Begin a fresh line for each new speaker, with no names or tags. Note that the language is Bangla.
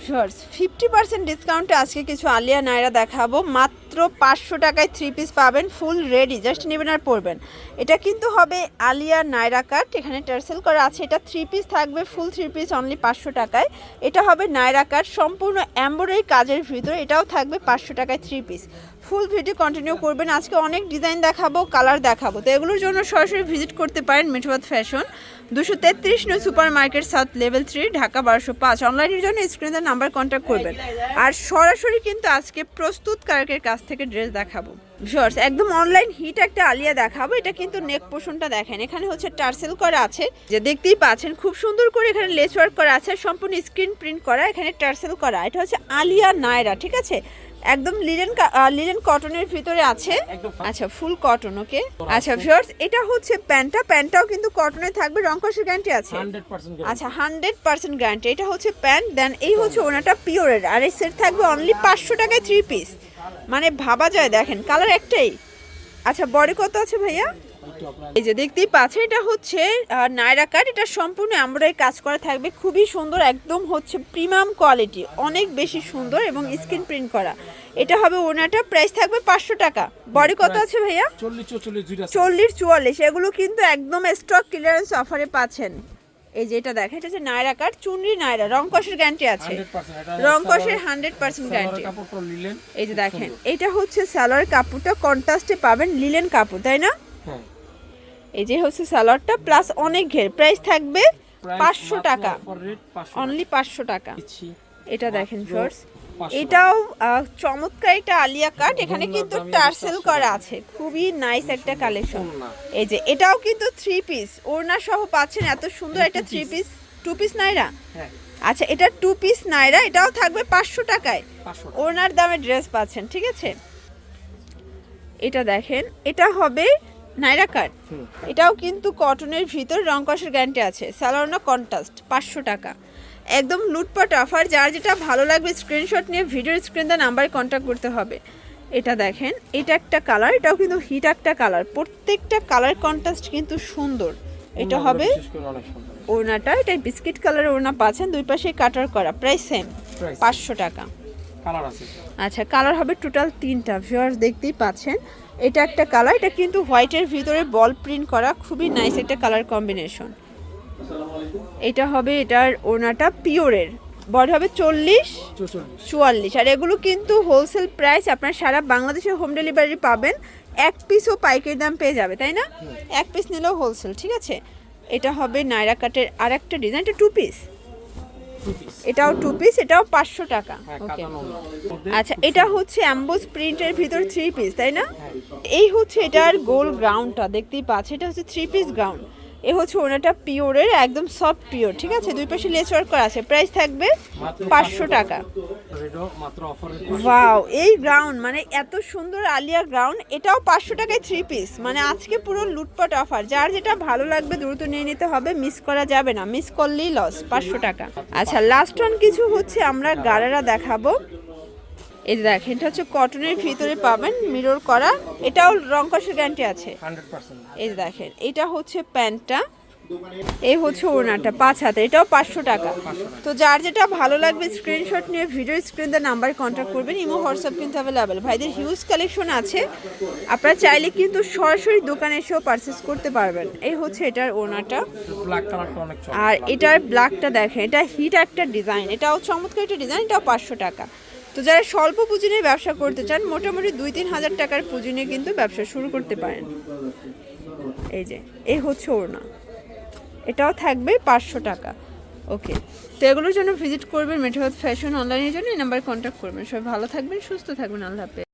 শর্টস 50% ডিসকাউন্টে আজকে কিছু আলিয়া নায়রা দেখাবো। মাত্র 500 টাকায় 3 পিস পাবেন, ফুল রেডি, জাস্ট নেবেন আর পরবেন। এটা কিন্তু হবে আলিয়া নায়রা কাট, এখানে টার্সেল করা আছে। এটা 3 পিস থাকবে, ফুল 3 পিস অনলি 500 টাকায়। এটা হবে নায়রা কাট, সম্পূর্ণ এমব্রয়ডারি কাজের ভিতরে, এটাও থাকবে 500 টাকায় 3 পিস। ফুল ভিডিও কন্টিনিউ করবেন, আজকে অনেক ডিজাইন দেখাবো, কালার দেখাবো। তো এগুলোর জন্য সরাসরি ভিজিট করতে পারেন Mithbad fashion, 233 new super market south, level 3, Dhaka 1205। অনলাইনের জন্য স্ক্রিনের নাম্বার কন্ট্যাক্ট করবেন। আর সরাসরি কিন্তু আজকে প্রস্তুতকারকের কাছ থেকে ড্রেস দেখাবো। ভিউয়ার্স, একদম অনলাইন হিট একটা আলিয়া দেখাবো। এটা কিন্তু নেক পোর্শনটা দেখেন, এখানে হচ্ছে টার্সেল করা আছে, যে দেখতেই পাচ্ছেন খুব সুন্দর করে এখানে লেস ওয়ার্ক করা আছে, সম্পূর্ণ স্ক্রিন প্রিন্ট করা, এখানে টার্সেল করা। এটা হচ্ছে আলিয়া নায়রা, ঠিক আছে, একদম লিনেন কটনের ভিতরে আছে। আচ্ছা, ফুল কটন, ওকে। আচ্ছা ভিউয়ার্স, এটা হচ্ছে প্যান্টটাও কিন্তু কটনে থাকবে, রংকশের গ্যারান্টি আছে। আচ্ছা, 100% গ্যারান্টি। এটা হচ্ছে প্যান্ট, দেন এই হচ্ছে ওনাটা পিওরের, আর এই সেট থাকবে অনলি 500 টাকায় 3 পিস। মানে ভাবা যায়, দেখেন কালার একটাই। আচ্ছা, বডি কত আছে ভাইয়া? এই যে দেখতেই পাচ্ছেন, এটা হচ্ছে নায়রা কাট, এটা সম্পূর্ণ এমব্রয়ডারি কাজ করা থাকবে, খুবই সুন্দর, একদম হচ্ছে প্রিমিয়াম কোয়ালিটি, অনেক বেশি সুন্দর এবং স্ক্রিন প্রিন্ট করা। এটা হবে ওনাটা, প্রাইস থাকবে 500 টাকা। বডি কত আছে ভাইয়া? 40-44। এগুলো কিন্তু একদম স্টক ক্লিয়ারেন্স অফারে পাচ্ছেন। এই যে এটা দেখেন, এটা হচ্ছে নায়রা কাট, চুনরি নায়রা, রংকশের গ্যারান্টি আছে, রংকশের 100% গ্যারান্টি। এই যে দেখেন, এটা হচ্ছে সালোয়ার কাপড়টা কন্ট্রাস্টে পাবেন, লিলেন কাপড়, তাই না? এই যে হচ্ছে সালোয়ারটা, প্লাস অনেক ঘের, প্রাইস থাকবে 500 টাকা, অনলি 500 টাকা। এটা দেখেন ফ্রেন্ডস, এটাও চমৎকার, এটা আলিয়া কাট, এখানে কিন্তু টার্সেল করা আছে, খুবই নাইস একটা কালেকশন। এই যে এটাও কিন্তু 3 পিস ওড়না সহ পাচ্ছেন, এত সুন্দর একটা 3 পিস, 2 পিস নাইরা। আচ্ছা, এটা 2 পিস নাইরা, এটাও থাকবে 500 টাকায়, ওড়নার দামে ড্রেস পাচ্ছেন, ঠিক আছে। এটা দেখেন, এটা হবে নায়রা কাট, এটাও কিন্তু কটনের ভিতর, রংকশের গ্যারান্টি আছে, সালোয়ার না কন্ট্রাস্ট, 500 টাকা, একদম লুটপাট অফার। যার যেটা ভালো লাগবে স্ক্রিনশট নিয়ে ভিডিওর স্ক্রিনে নাম্বারে কন্ট্যাক্ট করতে হবে। এটা দেখেন, এটা একটা কালার, এটাও কিন্তু হিট একটা কালার, প্রত্যেকটা কালার কন্ট্রাস্ট কিন্তু সুন্দর। এটা হবে ওড়নাটা, এটা বিস্কিট কালারের ওড়না পাচ্ছেন, দুই পাশে কাটার করা, প্রাইস সেম, 500 টাকা। আচ্ছা, কালার হবে টোটাল 3টা। ভিউয়ার্স দেখতেই পাচ্ছেন, এটা একটা কালার, এটা কিন্তু হোয়াইটের ভিতরে বল প্রিন্ট করা, খুবই নাইস একটা কালার কম্বিনেশন। এটা হবে, এটার ওড়নাটা পিওরের, বডি হবে 40-44। আর এগুলো কিন্তু হোলসেল প্রাইস, আপনার সারা বাংলাদেশে হোম ডেলিভারি পাবেন, 1 পিসও পাইকারি দাম পেয়ে যাবে, তাই না? 1 পিস নিলেও হোলসেল, ঠিক আছে। এটা হবে নায়রা কাটের আর একটা ডিজাইন, এটা 2 পিস, এটাও 2 পিস, এটাও 500 টাকা, ওকে। আচ্ছা, এটা হচ্ছে অ্যাম্বোস প্রিন্টের ভিতর 3 পিস, তাই না? এই হচ্ছে এটার গোল গ্রাউন্ডটা, দেখতেই পাচ্ছেন, এটা হচ্ছে 3 পিস গ্রাউন্ড। এ হচ্ছে ওনাটা পিওরের, একদম সফট পিওর, ঠিক আছে, দুই পাশে লেস ওয়ার্ক করা আছে, প্রাইস থাকবে 500 টাকা। ওয়াও, এই গ্রাউন্ড মানে এত সুন্দর আলিয়া গ্রাউন্ড, এটাও 500 টাকায় 3 পিস। মানে আজকে পুরো লুটপাট অফার, যার যেটা ভালো লাগবে দ্রুত নিয়ে নিতে হবে, মিস করা যাবে না, মিস করলেই লস, 500 টাকা। আচ্ছা, লাস্ট ওয়ান কিছু হচ্ছে আমরা গারারা দেখাবো। এই যে দেখেন, এটা হচ্ছে কটনের ভিতরে পাবেন, মিরর করা, এটাও রংকশের গ্যারান্টি আছে, 100%। এই যে দেখেন, এটা হচ্ছে প্যান্টটা, এই হচ্ছে ওড়নাটা 5 হাতে, এটাও 500 টাকা। তো যার যেটা ভালো লাগবে স্ক্রিনশট নিয়ে ভিডিও স্ক্রিনে নাম্বারে কন্ট্যাক্ট করবেন, ইমো হোয়াটসঅ্যাপ কিন্তু অ্যাভেলেবেল। ভাইদের হিউজ কালেকশন আছে, আপনারা চাইলে কিন্তু সরাসরি দোকানে এসেও পারচেস করতে পারবেন। এই হচ্ছে এটার ওড়নাটা, আর এটার ব্ল্যাকটা দেখেন, এটা হিট একটা ডিজাইন, এটাও চমৎকার একটা ডিজাইন, এটাও 500 টাকা। তো যারা স্বল্প পুঁজি নিয়ে ব্যবসা করতে চান, মোটামুটি 2-3 হাজার টাকার পুঁজি নিয়ে কিন্তু ব্যবসা শুরু করতে পারেন। এই যে এই হচ্ছে ওড়না, এটাও থাকবে 500 টাকা, ওকে। তো এগুলোর জন্য ভিজিট করবেন মিঠবাদ ফ্যাশন, অনলাইনের জন্য এই নাম্বারে কন্ট্যাক্ট করবেন। সবাই ভালো থাকবেন, সুস্থ থাকবেন, আল্লাহ হাফেজ।